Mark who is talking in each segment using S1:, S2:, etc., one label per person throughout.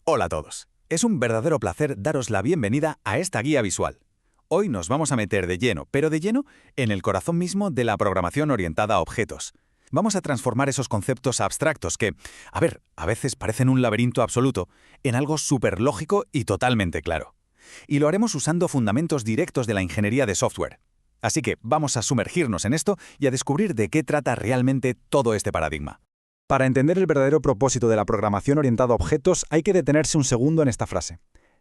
S1: Hola a todos. Es un verdadero placer daros la bienvenida a esta guía visual. Hoy nos vamos a meter de lleno, pero de lleno, en el corazón mismo de la programación orientada a objetos. Vamos a transformar esos conceptos abstractos que, a veces parecen un laberinto absoluto, en algo súper lógico y totalmente claro. Y lo haremos usando fundamentos directos de la ingeniería de software. Así que vamos a sumergirnos en esto y a descubrir de qué trata realmente todo este paradigma.
S2: Para entender el verdadero propósito de la programación orientada a objetos, hay que detenerse un segundo en esta frase.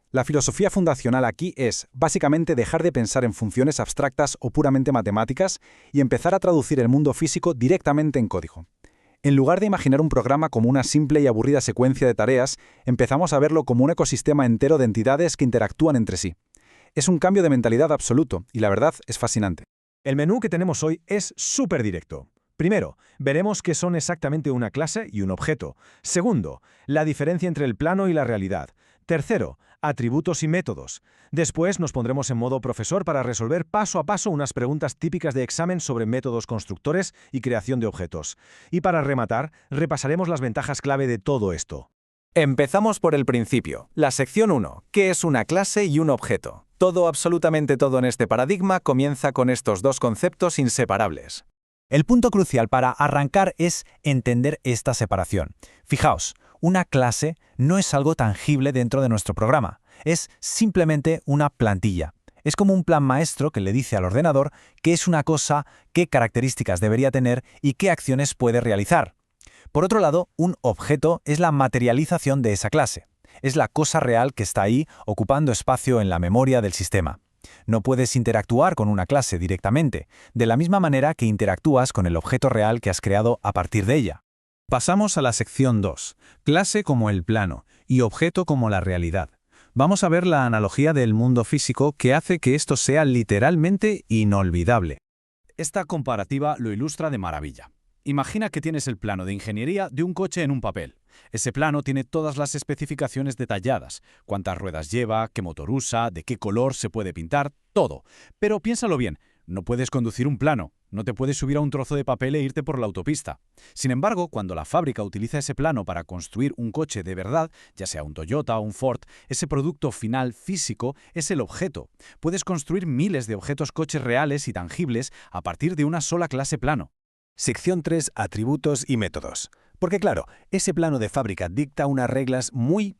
S2: La filosofía fundacional aquí es, básicamente, dejar de pensar en funciones abstractas o puramente matemáticas y empezar a traducir el mundo físico directamente en código. En lugar de imaginar un programa como una simple y aburrida secuencia de tareas, empezamos a verlo como un ecosistema entero de entidades que interactúan entre sí. Es un cambio de mentalidad absoluto, y la verdad es fascinante.
S3: El menú que tenemos hoy es súper directo. Primero, veremos qué son exactamente una clase y un objeto. Segundo, la diferencia entre el plano y la realidad. Tercero, atributos y métodos. Después nos pondremos en modo profesor para resolver paso a paso unas preguntas típicas de examen sobre métodos constructores y creación de objetos. Y para rematar, repasaremos las ventajas clave de todo esto.
S1: Empezamos por el principio. La sección 1. ¿Qué es una clase y un objeto? Todo, absolutamente todo en este paradigma comienza con estos dos conceptos inseparables.
S4: El punto crucial para arrancar es entender esta separación. Fijaos, una clase no es algo tangible dentro de nuestro programa, es simplemente una plantilla. Es como un plan maestro que le dice al ordenador qué es una cosa, qué características debería tener y qué acciones puede realizar. Por otro lado, un objeto es la materialización de esa clase. Es la cosa real que está ahí ocupando espacio en la memoria del sistema. No puedes interactuar con una clase directamente, de la misma manera que interactúas con el objeto real que has creado a partir de ella.
S5: Pasamos a la sección 2, clase como el plano y objeto como la realidad. Vamos a ver la analogía del mundo físico que hace que esto sea literalmente inolvidable.
S6: Esta comparativa lo ilustra de maravilla. Imagina que tienes el plano de ingeniería de un coche en un papel. Ese plano tiene todas las especificaciones detalladas, cuántas ruedas lleva, qué motor usa, de qué color se puede pintar, todo. Pero piénsalo bien, no puedes conducir un plano, no te puedes subir a un trozo de papel e irte por la autopista. Sin embargo, cuando la fábrica utiliza ese plano para construir un coche de verdad, ya sea un Toyota o un Ford, ese producto final físico es el objeto. Puedes construir miles de objetos coches reales y tangibles a partir de una sola clase plano.
S7: Sección 3. Atributos y métodos. Porque claro, ese plano de fábrica dicta unas reglas muy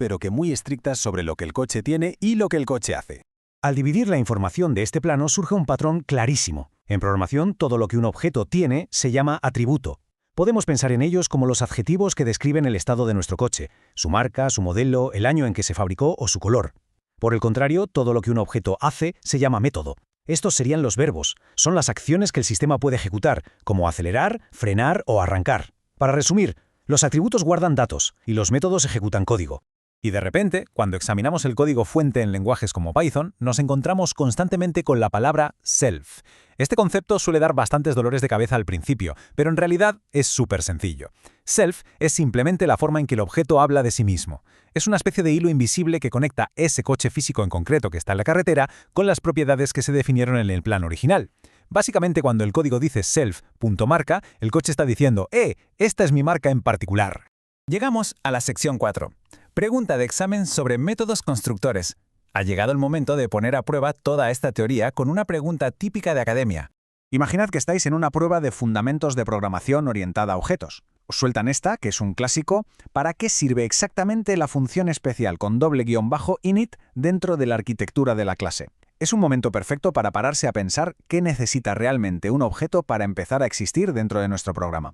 S7: estrictas sobre lo que el coche tiene y lo que el coche hace.
S8: Al dividir la información de este plano surge un patrón clarísimo. En programación, todo lo que un objeto tiene se llama atributo. Podemos pensar en ellos como los adjetivos que describen el estado de nuestro coche, su marca, su modelo, el año en que se fabricó o su color. Por el contrario, todo lo que un objeto hace se llama método. Estos serían los verbos, son las acciones que el sistema puede ejecutar, como acelerar, frenar o arrancar. Para resumir, los atributos guardan datos y los métodos ejecutan código.
S4: Y de repente, cuando examinamos el código fuente en lenguajes como Python, nos encontramos constantemente con la palabra self. Este concepto suele dar bastantes dolores de cabeza al principio, pero en realidad es súper sencillo. Self es simplemente la forma en que el objeto habla de sí mismo. Es una especie de hilo invisible que conecta ese coche físico en concreto que está en la carretera con las propiedades que se definieron en el plan original. Básicamente, cuando el código dice self.marca, el coche está diciendo, esta es mi marca en particular.
S1: Llegamos a la sección 4. Pregunta de examen sobre métodos constructores. Ha llegado el momento de poner a prueba toda esta teoría con una pregunta típica de academia.
S2: Imaginad que estáis en una prueba de fundamentos de programación orientada a objetos. Os sueltan esta, que es un clásico, ¿para qué sirve exactamente la función especial con doble guión bajo init dentro de la arquitectura de la clase? Es un momento perfecto para pararse a pensar qué necesita realmente un objeto para empezar a existir dentro de nuestro programa.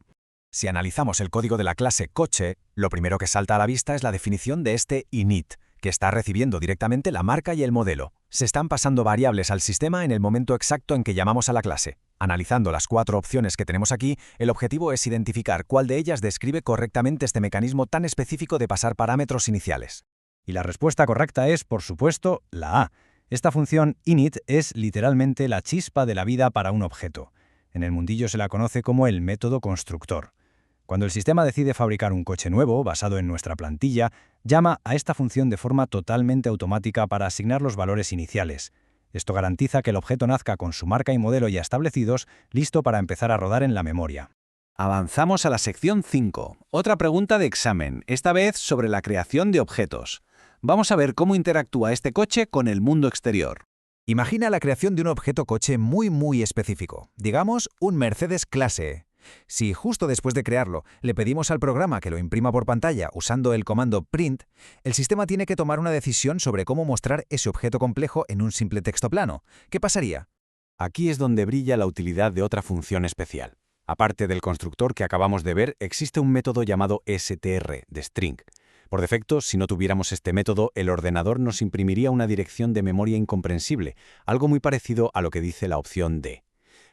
S7: Si analizamos el código de la clase coche, lo primero que salta a la vista es la definición de este init, que está recibiendo directamente la marca y el modelo. Se están pasando variables al sistema en el momento exacto en que llamamos a la clase. Analizando las 4 opciones que tenemos aquí, el objetivo es identificar cuál de ellas describe correctamente este mecanismo tan específico de pasar parámetros iniciales.
S8: Y la respuesta correcta es, por supuesto, la A. Esta función init es literalmente la chispa de la vida para un objeto. En el mundillo se la conoce como el método constructor. Cuando el sistema decide fabricar un coche nuevo, basado en nuestra plantilla, llama a esta función de forma totalmente automática para asignar los valores iniciales. Esto garantiza que el objeto nazca con su marca y modelo ya establecidos, listo para empezar a rodar en la memoria.
S5: Avanzamos a la sección 5. Otra pregunta de examen, esta vez sobre la creación de objetos. Vamos a ver cómo interactúa este coche con el mundo exterior.
S1: Imagina la creación de un objeto coche muy específico, digamos un Mercedes clase E. Si justo después de crearlo le pedimos al programa que lo imprima por pantalla usando el comando print, el sistema tiene que tomar una decisión sobre cómo mostrar ese objeto complejo en un simple texto plano. ¿Qué pasaría?
S7: Aquí es donde brilla la utilidad de otra función especial. Aparte del constructor que acabamos de ver, existe un método llamado str, de string. Por defecto, si no tuviéramos este método, el ordenador nos imprimiría una dirección de memoria incomprensible, algo muy parecido a lo que dice la opción D.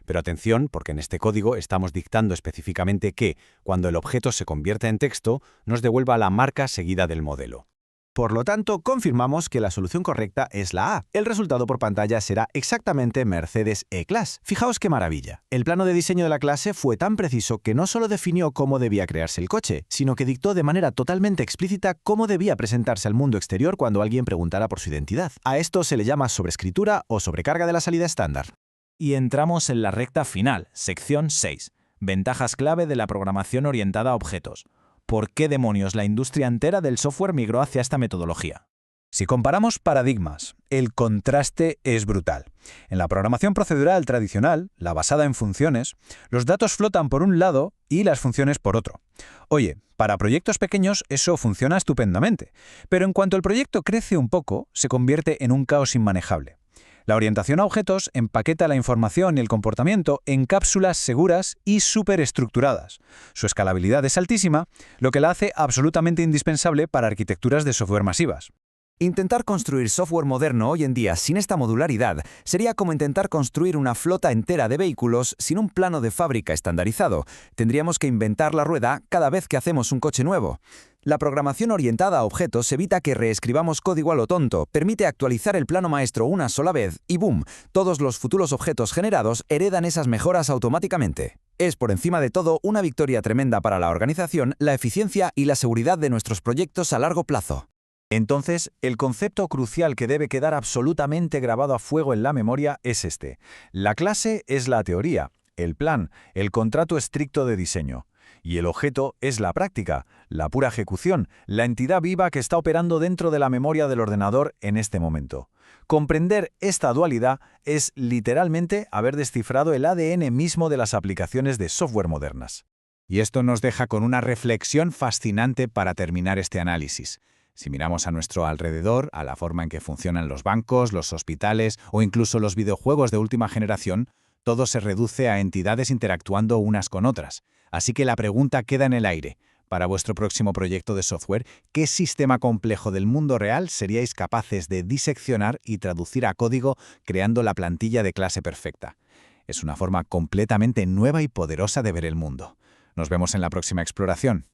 S7: Pero atención, porque en este código estamos dictando específicamente que, cuando el objeto se convierta en texto, nos devuelva la marca seguida del modelo.
S3: Por lo tanto, confirmamos que la solución correcta es la A. El resultado por pantalla será exactamente Mercedes E-Class. Fijaos qué maravilla. El plano de diseño de la clase fue tan preciso que no solo definió cómo debía crearse el coche, sino que dictó de manera totalmente explícita cómo debía presentarse al mundo exterior cuando alguien preguntara por su identidad. A esto se le llama sobreescritura o sobrecarga de la salida estándar.
S4: Y entramos en la recta final, sección 6. Ventajas clave de la programación orientada a objetos. ¿Por qué demonios la industria entera del software migró hacia esta metodología?
S2: Si comparamos paradigmas, el contraste es brutal. En la programación procedural tradicional, la basada en funciones, los datos flotan por un lado y las funciones por otro. Oye, para proyectos pequeños eso funciona estupendamente, pero en cuanto el proyecto crece un poco, se convierte en un caos inmanejable. La orientación a objetos empaqueta la información y el comportamiento en cápsulas seguras y superestructuradas. Su escalabilidad es altísima, lo que la hace absolutamente indispensable para arquitecturas de software masivas.
S9: Intentar construir software moderno hoy en día sin esta modularidad sería como intentar construir una flota entera de vehículos sin un plano de fábrica estandarizado. Tendríamos que inventar la rueda cada vez que hacemos un coche nuevo. La programación orientada a objetos evita que reescribamos código a lo tonto, permite actualizar el plano maestro una sola vez y ¡boom!, todos los futuros objetos generados heredan esas mejoras automáticamente. Es por encima de todo una victoria tremenda para la organización, la eficiencia y la seguridad de nuestros proyectos a largo plazo.
S4: Entonces, el concepto crucial que debe quedar absolutamente grabado a fuego en la memoria es este. La clase es la teoría, el plan, el contrato estricto de diseño. Y el objeto es la práctica, la pura ejecución, la entidad viva que está operando dentro de la memoria del ordenador en este momento. Comprender esta dualidad es literalmente haber descifrado el ADN mismo de las aplicaciones de software modernas.
S1: Y esto nos deja con una reflexión fascinante para terminar este análisis. Si miramos a nuestro alrededor, a la forma en que funcionan los bancos, los hospitales o incluso los videojuegos de última generación, todo se reduce a entidades interactuando unas con otras. Así que la pregunta queda en el aire. Para vuestro próximo proyecto de software, ¿qué sistema complejo del mundo real seríais capaces de diseccionar y traducir a código creando la plantilla de clase perfecta? Es una forma completamente nueva y poderosa de ver el mundo. Nos vemos en la próxima exploración.